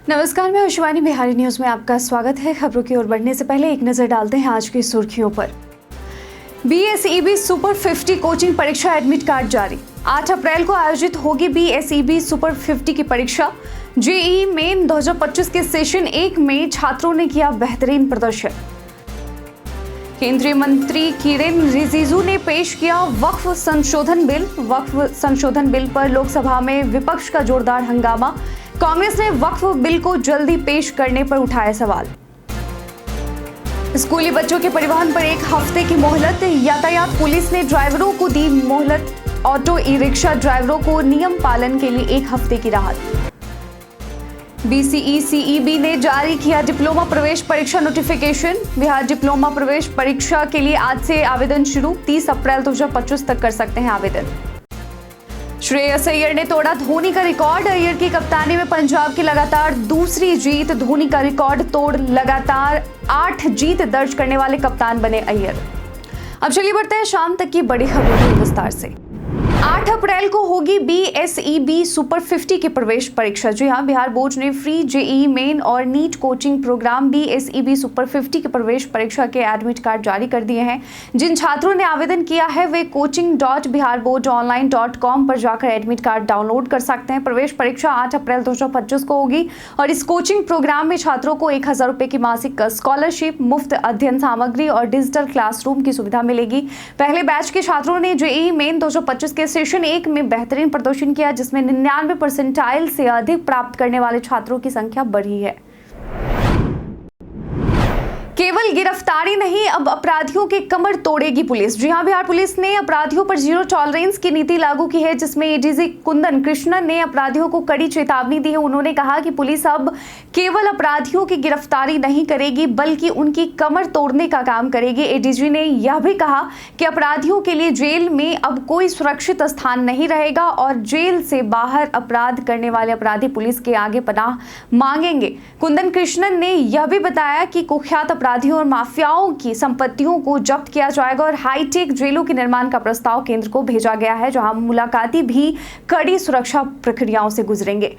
नमस्कार, मैं शिवानी। बिहारी न्यूज में आपका स्वागत है। खबरों की ओर बढ़ने से पहले एक नजर डालते हैं आज की सुर्खियों पर। बीएसईबी सुपर 50 कोचिंग परीक्षा एडमिट कार्ड जारी। 8 अप्रैल को आयोजित होगी बीएसईबी सुपर 50 की परीक्षा। जेईई मेन 2025 के सेशन 1 में छात्रों ने किया बेहतरीन प्रदर्शन। केंद्रीय मंत्री किरेन रिजिजू ने पेश किया वक्फ संशोधन बिल। वक्फ संशोधन बिल पर लोकसभा में विपक्ष का जोरदार हंगामा। कांग्रेस ने वक्फ बिल को जल्दी पेश करने पर उठाया सवाल। स्कूली बच्चों के परिवहन पर 1 हफ्ते की मोहलत। यातायात पुलिस ने ड्राइवरों को दी मोहलत। ऑटो ई रिक्शा ड्राइवरों को नियम पालन के लिए 1 हफ्ते की राहत। बीसीई-सीईबी ने जारी किया डिप्लोमा प्रवेश परीक्षा नोटिफिकेशन। बिहार डिप्लोमा प्रवेश परीक्षा के लिए आज से आवेदन शुरू। 30 अप्रैल 2025 तक कर सकते हैं आवेदन। श्रेयस अय्यर ने तोड़ा धोनी का रिकॉर्ड। अय्यर की कप्तानी में पंजाब की लगातार दूसरी जीत। धोनी का रिकॉर्ड तोड़ लगातार 8 जीत दर्ज करने वाले कप्तान बने अय्यर। अब चलिए बढ़ते हैं शाम तक की बड़ी खबरों के विस्तार से। 8 अप्रैल को होगी बीएसईबी सुपर 50 की प्रवेश परीक्षा। जी हां, बिहार बोर्ड ने फ्री जेईई मेन और NEET coaching program BSEB super 50 की प्रवेश परीक्षा के एडमिट कार्ड जारी कर दिए हैं। जिन छात्रों ने आवेदन किया है वे coaching.biharboardonline.com पर जाकर एडमिट कार्ड डाउनलोड कर सकते हैं। प्रवेश परीक्षा 8 अप्रैल 2025 को होगी और इस कोचिंग प्रोग्राम में छात्रों को 1000 रुपए की मासिक स्कॉलरशिप, मुफ्त अध्ययन सामग्री और डिजिटल क्लासरूम की सुविधा मिलेगी। पहले बैच के छात्रों ने जेईई मेन 2025 के सेशन 1 में बेहतरीन प्रदर्शन किया, जिसमें 99 परसेंटाइल से अधिक प्राप्त करने वाले छात्रों की संख्या बढ़ी है। केवल गिरफ्तारी नहीं, अब अपराधियों की कमर तोड़ेगी पुलिस। जी हां, बिहार पुलिस ने अपराधियों पर जीरो टॉलरेंस की नीति लागू की है, जिसमें एडीजी कुंदन कृष्णन ने अपराधियों को कड़ी चेतावनी दी है। उन्होंने कहा कि पुलिस अब केवल अपराधियों की गिरफ्तारी नहीं करेगी बल्कि उनकी कमर तोड़ने का काम करेगी। एडीजी ने यह भी कहा कि अपराधियों के लिए जेल में अब कोई सुरक्षित स्थान नहीं रहेगा और जेल से बाहर अपराध करने वाले अपराधी पुलिस के आगे पनाह मांगेंगे। कुंदन कृष्णन ने यह भी बताया कि कुख्यात अपराधियों और माफियाओं की संपत्तियों को जब्त किया जाएगा और हाईटेक जेलों के निर्माण का प्रस्ताव केंद्र को भेजा गया है, जहां मुलाकाती भी कड़ी सुरक्षा प्रक्रियाओं से गुजरेंगे।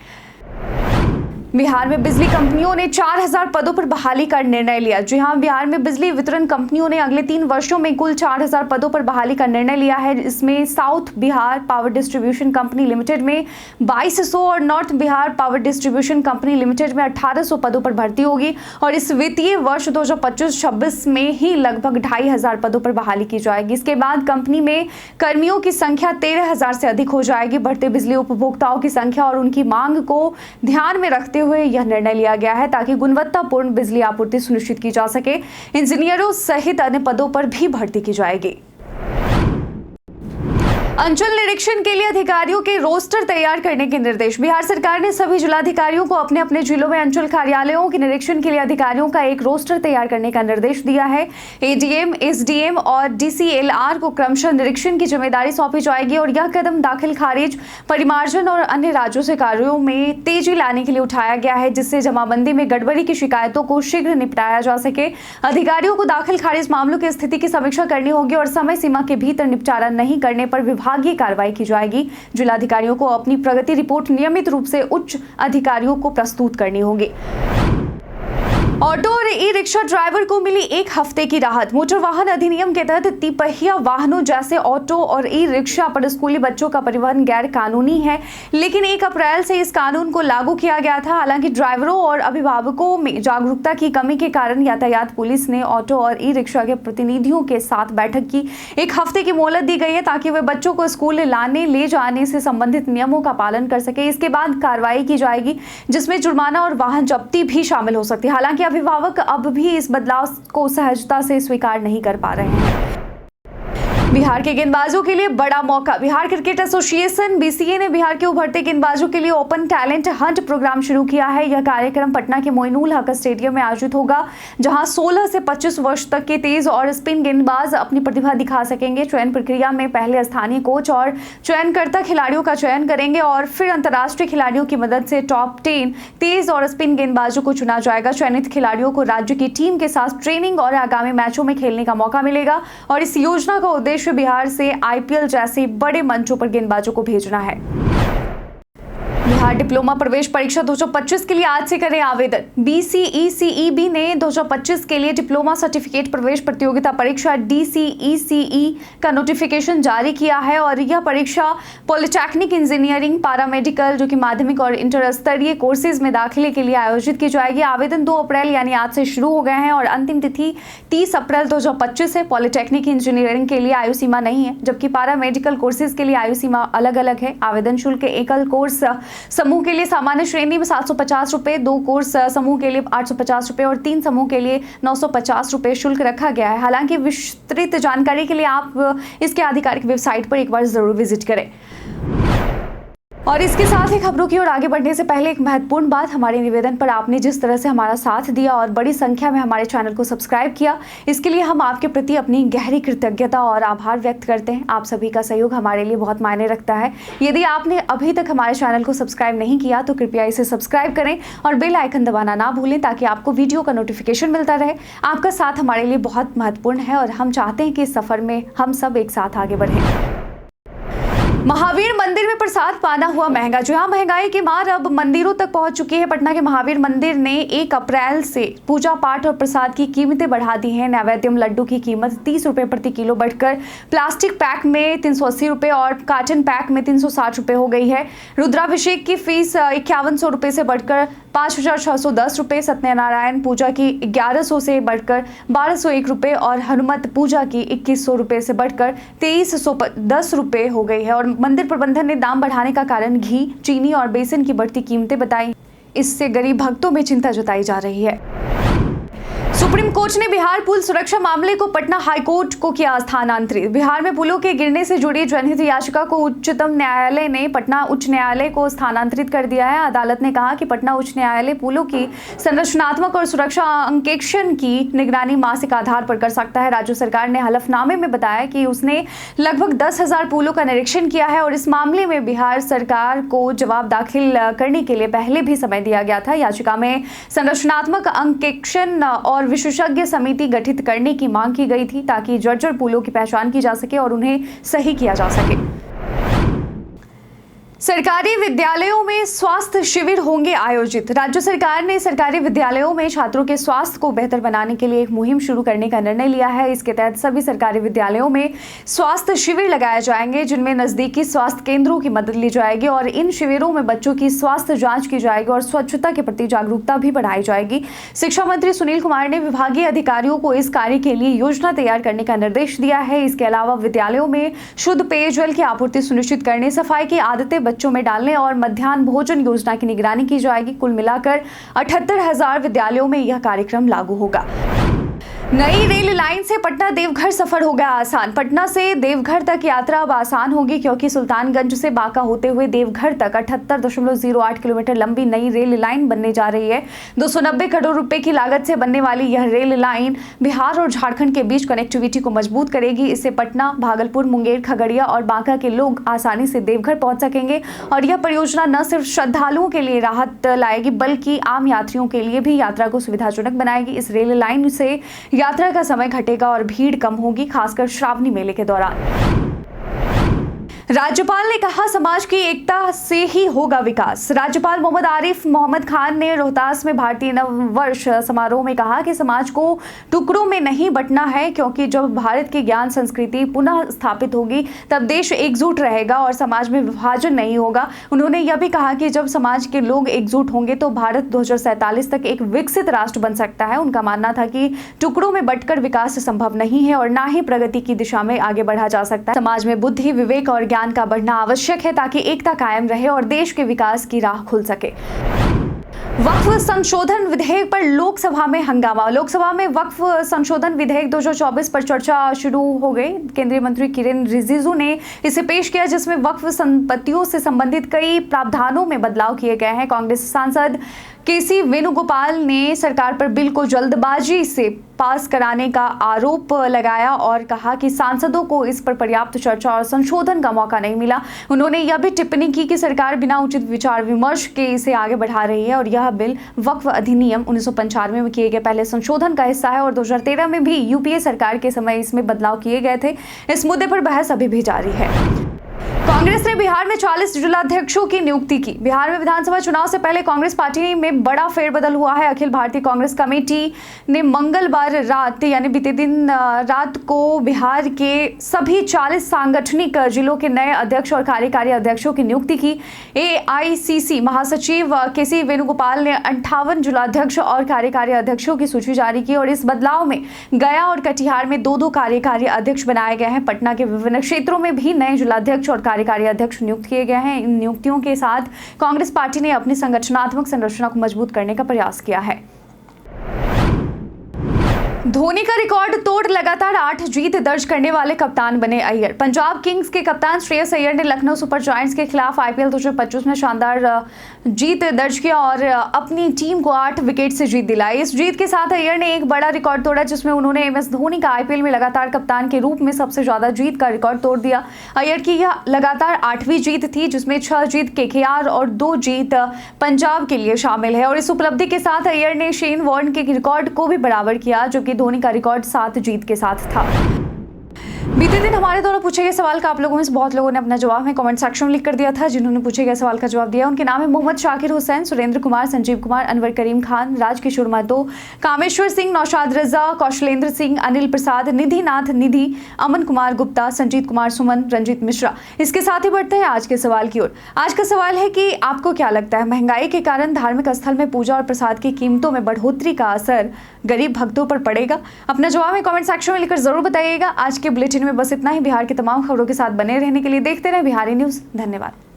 बिहार में बिजली कंपनियों ने 4000 पदों पर बहाली का निर्णय लिया। जी हां, बिहार में बिजली वितरण कंपनियों ने अगले 3 वर्षों में कुल 4000 पदों पर बहाली का निर्णय लिया है। इसमें south Bihar power distribution company limited में 2200 और north Bihar power distribution company limited में 1800 पदों पर भर्ती होगी और इस वित्तीय वर्ष 2025-26 में ही लगभग 2500 पदों पर बहाली की जाएगी। इसके बाद कंपनी में कर्मियों की संख्या 13000 से अधिक हो जाएगी। बढ़ते बिजली उपभोक्ताओं की संख्या और उनकी मांग को ध्यान में रखते हुए यह निर्णय लिया गया है ताकि गुणवत्तापूर्ण बिजली आपूर्ति सुनिश्चित की जा सके। इंजीनियरों सहित अन्य पदों पर भी भर्ती की जाएगी। अंचल निरीक्षण के लिए अधिकारियों के रोस्टर तैयार करने के निर्देश। बिहार सरकार ने सभी जिलाधिकारियों को अपने अपने जिलों में अंचल कार्यालयों के निरीक्षण के लिए अधिकारियों का एक रोस्टर तैयार करने का निर्देश दिया है। एडीएम, एसडीएम और डीसीएलआर को क्रमशः निरीक्षण की जिम्मेदारी सौंपी जाएगी और यह कदम दाखिल खारिज, परिमार्जन और अन्य राज्यों से कार्यों में तेजी लाने के लिए उठाया गया है, जिससे जमाबंदी में गड़बड़ी की शिकायतों को शीघ्र निपटाया जा सके। अधिकारियों को दाखिल खारिज मामलों की स्थिति की समीक्षा करनी होगी और समय सीमा के भीतर निपटारा नहीं करने पर विभागीय कार्रवाई की जाएगी। जिलाधिकारियों को अपनी प्रगति रिपोर्ट नियमित रूप से उच्च अधिकारियों को प्रस्तुत करनी होगी। ऑटो और ई रिक्शा ड्राइवर को मिली 1 हफ्ते की राहत। मोटर वाहन अधिनियम के तहत तिपहिया वाहनों जैसे ऑटो और ई रिक्शा पर स्कूली बच्चों का परिवहन गैर कानूनी है, लेकिन 1 अप्रैल से इस कानून को लागू किया गया था। हालांकि ड्राइवरों और अभिभावकों में जागरूकता की कमी के कारण यातायात पुलिस ने ऑटो और ई रिक्शा के प्रतिनिधियों के साथ बैठक की। 1 हफ्ते की मोहलत दी गई है ताकि वे बच्चों को स्कूल लाने ले जाने से संबंधित नियमों का पालन कर सके। इसके बाद कार्रवाई की जाएगी, जिसमें जुर्माना और वाहन जब्ती भी शामिल हो सकती है। हालांकि अभिभावक अब भी इस बदलाव को सहजता से स्वीकार नहीं कर पा रहे हैं। बिहार के गेंदबाजों के लिए बड़ा मौका। बिहार क्रिकेट एसोसिएशन बीसीए ने बिहार के उभरते गेंदबाजों के लिए ओपन टैलेंट हंट प्रोग्राम शुरू किया है। यह कार्यक्रम पटना के मोइनुल हक स्टेडियम में आयोजित होगा, जहां 16 से 25 वर्ष तक के तेज और स्पिन गेंदबाज अपनी प्रतिभा दिखा सकेंगे। चयन प्रक्रिया में पहले स्थानीय कोच और चयनकर्ता खिलाड़ियों का चयन करेंगे और फिर अंतर्राष्ट्रीय खिलाड़ियों की मदद से टॉप 10 तेज और स्पिन गेंदबाजों को चुना जाएगा। चयनित खिलाड़ियों को राज्य की टीम के साथ ट्रेनिंग और आगामी मैचों में खेलने का मौका मिलेगा और इस योजना का उद्देश्य बिहार से आईपीएल जैसे बड़े मंचों पर गेंदबाजों को भेजना है। बिहार डिप्लोमा प्रवेश परीक्षा 2025 के लिए आज से करें आवेदन। BCECEB ने 2025 के लिए डिप्लोमा सर्टिफिकेट प्रवेश प्रतियोगिता परीक्षा DCECE का नोटिफिकेशन जारी किया है और यह परीक्षा पॉलिटेक्निक, इंजीनियरिंग, पैरामेडिकल जो कि माध्यमिक और इंटर स्तरीय कोर्सेज में दाखिले के लिए आयोजित की जाएगी। आवेदन 2 अप्रैल यानी आज से शुरू हो गए हैं और अंतिम तिथि 30 अप्रैल 2025 है। पॉलिटेक्निक, इंजीनियरिंग के लिए आयु सीमा नहीं है, जबकि पैरामेडिकल कोर्सेज के लिए आयु सीमा अलग अलग है। आवेदन शुल्क एकल कोर्स समूह के लिए सामान्य श्रेणी में 750 रुपए, 2 कोर्स समूह के लिए 850 रुपए और 3 समूह के लिए 950 रुपए शुल्क रखा गया है। हालांकि विस्तृत जानकारी के लिए आप इसके आधिकारिक वेबसाइट पर एक बार जरूर विजिट करें। और इसके साथ ही खबरों की ओर आगे बढ़ने से पहले एक महत्वपूर्ण बात, हमारे निवेदन पर आपने जिस तरह से हमारा साथ दिया और बड़ी संख्या में हमारे चैनल को सब्सक्राइब किया, इसके लिए हम आपके प्रति अपनी गहरी कृतज्ञता और आभार व्यक्त करते हैं। आप सभी का सहयोग हमारे लिए बहुत मायने रखता है। यदि आपने अभी तक हमारे चैनल को सब्सक्राइब नहीं किया तो कृपया इसे सब्सक्राइब करें और बेल आइकन दबाना ना भूलें ताकि आपको वीडियो का नोटिफिकेशन मिलता रहे। आपका साथ हमारे लिए बहुत महत्वपूर्ण है और हम चाहते हैं कि इस सफर में हम सब एक साथ आगे बढ़ें। महावीर मंदिर में प्रसाद पाना हुआ महंगा। जहां महंगाई की मार अब मंदिरों तक पहुंच चुकी है, पटना के महावीर मंदिर ने 1 अप्रैल से पूजा पाठ और प्रसाद की कीमतें बढ़ा दी हैं। नैवेद्यम लड्डू की कीमत 30 रुपए प्रति किलो बढ़कर प्लास्टिक पैक में 380 रुपए और कार्टन पैक में 360 रुपए हो गई है। रुद्राभिषेक की फीस 5100 रुपए से बढ़कर 5610 रुपए, सत्यनारायण पूजा की 1100 से बढ़कर 1201 रुपए और हनुमत पूजा की 2100 रुपए से बढ़कर 2310 रुपए हो गई है। और मंदिर प्रबंधन ने दाम बढ़ाने का कारण घी, चीनी और बेसन की बढ़ती कीमतें बताई। इससे गरीब भक्तों में चिंता जताई जा रही है। सुप्रीम कोर्ट ने बिहार पुल सुरक्षा मामले को पटना हाईकोर्ट को किया स्थानांतरित। बिहार में पुलों के गिरने से जुड़ी जनहित याचिका को उच्चतम न्यायालय ने पटना उच्च न्यायालय को स्थानांतरित कर दिया है। अदालत ने कहा कि पटना उच्च न्यायालय पुलों की संरचनात्मक और सुरक्षा अंकेक्षण की निगरानी मासिक आधार पर कर सकता है। राज्य सरकार ने हलफनामे में बताया कि उसने लगभग 10,000 पुलों का निरीक्षण किया है और इस मामले में बिहार सरकार को जवाब दाखिल करने के लिए पहले भी समय दिया गया था। याचिका में संरचनात्मक अंकेक्षण और विशेषज्ञ समिति गठित करने की मांग की गई थी ताकि जर्जर पुलों की पहचान की जा सके और उन्हें सही किया जा सके। सरकारी विद्यालयों में स्वास्थ्य शिविर होंगे आयोजित। राज्य सरकार ने सरकारी विद्यालयों में छात्रों के स्वास्थ्य को बेहतर बनाने के लिए एक मुहिम शुरू करने का निर्णय लिया है। इसके तहत सभी सरकारी विद्यालयों में स्वास्थ्य शिविर लगाए जाएंगे जिनमें नजदीकी स्वास्थ्य केंद्रों की मदद ली जाएगी और इन शिविरों में बच्चों की स्वास्थ्य जांच की जाएगी और स्वच्छता के प्रति जागरूकता भी बढ़ाई जाएगी। शिक्षा मंत्री सुनील कुमार ने विभागीय अधिकारियों को इस कार्य के लिए योजना तैयार करने का निर्देश दिया है। इसके अलावा विद्यालयों में शुद्ध पेयजल की आपूर्ति सुनिश्चित करने, सफाई की आदतें बच्चों में डालने और मध्याह्न भोजन योजना की निगरानी की जाएगी। कुल मिलाकर 78,000 विद्यालयों में यह कार्यक्रम लागू होगा। नई रेल लाइन से पटना देवघर सफर हो गया आसान। पटना से देवघर तक यात्रा अब आसान होगी क्योंकि सुल्तानगंज से बांका होते हुए देवघर तक 78.08 किलोमीटर लंबी नई रेल लाइन बनने जा रही है। 290 करोड़ रुपए की लागत से बनने वाली यह रेल लाइन बिहार और झारखंड के बीच कनेक्टिविटी को मजबूत करेगी। इससे पटना, भागलपुर, मुंगेर, खगड़िया और बांका के लोग आसानी से देवघर पहुंच सकेंगे और यह परियोजना न सिर्फ श्रद्धालुओं के लिए राहत लाएगी बल्कि आम यात्रियों के लिए भी यात्रा को सुविधाजनक बनाएगी। इस रेल लाइन से यात्रा का समय घटेगा और भीड़ कम होगी, खासकर श्रावणी मेले के दौरान। राज्यपाल ने कहा समाज की एकता से ही होगा विकास। राज्यपाल मोहम्मद आरिफ मोहम्मद खान ने रोहतास में भारतीय नववर्ष समारोह में कहा कि समाज को टुकड़ों में नहीं बंटना है क्योंकि जब भारत की ज्ञान संस्कृति पुनः स्थापित होगी तब देश एकजुट रहेगा और समाज में विभाजन नहीं होगा। उन्होंने यह भी कहा कि जब समाज के लोग एकजुट होंगे तो भारत 2047 तक एक विकसित राष्ट्र बन सकता है। उनका मानना था कि टुकड़ों में बंटकर विकास संभव नहीं है और न ही प्रगति की दिशा में आगे बढ़ा जा सकता है। समाज में बुद्धि, विवेक और ज्ञान का बढ़ना आवश्यक है ताकि एकता कायम रहे और देश के विकास की राह खुल सके। वक्फ संशोधन विधेयक पर लोकसभा में हंगामा। लोकसभा में वक्फ संशोधन विधेयक 2024 पर चर्चा शुरू हो गई। केंद्रीय मंत्री किरेन रिजिजू ने इसे पेश किया जिसमें वक्फ संपत्तियों से संबंधित कई प्रावधानों में बदलाव किए गए हैं। कांग्रेस सांसद केसी वेणुगोपाल ने सरकार पर बिल को जल्दबाजी से पास कराने का आरोप लगाया और कहा कि सांसदों को इस पर पर्याप्त चर्चा और संशोधन का मौका नहीं मिला। उन्होंने यह भी टिप्पणी की कि सरकार बिना उचित विचार विमर्श के इसे आगे बढ़ा रही है और यह बिल वक्फ अधिनियम 1995 में किए गए पहले संशोधन का हिस्सा है और 2013 में भी यूपीए सरकार के समय इसमें बदलाव किए गए थे। इस मुद्दे पर बहस अभी भी जारी है। कांग्रेस ने बिहार में 40 जिलाध्यक्षों की नियुक्ति की। बिहार में विधानसभा चुनाव से पहले कांग्रेस पार्टी में बड़ा फेरबदल हुआ है। अखिल भारतीय कांग्रेस कमेटी ने मंगलवार रात यानी बीते दिन रात को बिहार के सभी 40 सांगठनिक जिलों के नए अध्यक्ष और कार्यकारी अध्यक्षों की नियुक्ति की। एआईसीसी महासचिव केसी वेणुगोपाल ने 58 जिलाध्यक्ष और कार्यकारी अध्यक्षों की सूची जारी की और इस बदलाव में गया और कटिहार में 2-2 कार्यकारी अध्यक्ष बनाए गए हैं। पटना के विभिन्न क्षेत्रों में भी नए जिलाध्यक्ष और कार्यकारी अध्यक्ष नियुक्त किए गए हैं। इन नियुक्तियों के साथ कांग्रेस पार्टी ने अपनी संगठनात्मक संरचना को मजबूत करने का प्रयास किया है। धोनी का रिकॉर्ड तोड़ लगातार 8 जीत दर्ज करने वाले कप्तान बने अय्यर। पंजाब किंग्स के कप्तान श्रेयस अय्यर ने लखनऊ सुपर जायंट्स के खिलाफ आईपीएल 2025 में शानदार जीत दर्ज किया और अपनी टीम को 8 विकेट से जीत दिलाई। इस जीत के साथ अय्यर ने एक बड़ा रिकॉर्ड तोड़ा, जिसमें उन्होंने एमएस धोनी का आईपीएल में लगातार कप्तान के रूप में सबसे ज्यादा जीत का रिकॉर्ड तोड़ दिया। अय्यर की यह लगातार 8वीं जीत थी, जिसमें 6 जीत केकेआर और 2 जीत पंजाब के लिए शामिल है। और इस उपलब्धि के साथ अय्यर ने शेन वॉर्न के रिकॉर्ड को भी बराबर किया, जो कि धोनी का रिकॉर्ड 7 जीत के साथ था। बीते दिन हमारे द्वारा पूछे गए सवाल का आप लोगों में से बहुत लोगों ने अपना जवाब में कमेंट सेक्शन में लिख कर दिया था। जिन्होंने पूछे गए सवाल का जवाब दिया उनके नाम है मोहम्मद शाकिर हुसैन, सुरेंद्र कुमार, संजीव कुमार, अनवर करीम खान, राजकिशोर महतो, कामेश्वर सिंह, नौशाद रजा, कौशलेंद्र सिंह, अनिल प्रसाद, निधि नाथ निधि, अमन कुमार गुप्ता, संजीत कुमार सुमन, रंजीत मिश्रा। इसके साथ ही बढ़ते हैं आज के सवाल की ओर। आज का सवाल है कि आपको क्या लगता है, महंगाई के कारण धार्मिक स्थल में पूजा और प्रसाद की कीमतों में बढ़ोतरी का असर गरीब भक्तों पर पड़ेगा? अपना जवाब में कमेंट सेक्शन में लिखकर जरूर बताइएगा। आज के बुलेटिन में बस इतना ही। बिहार की तमाम खबरों के साथ बने रहने के लिए देखते रहे बिहारी न्यूज़। धन्यवाद।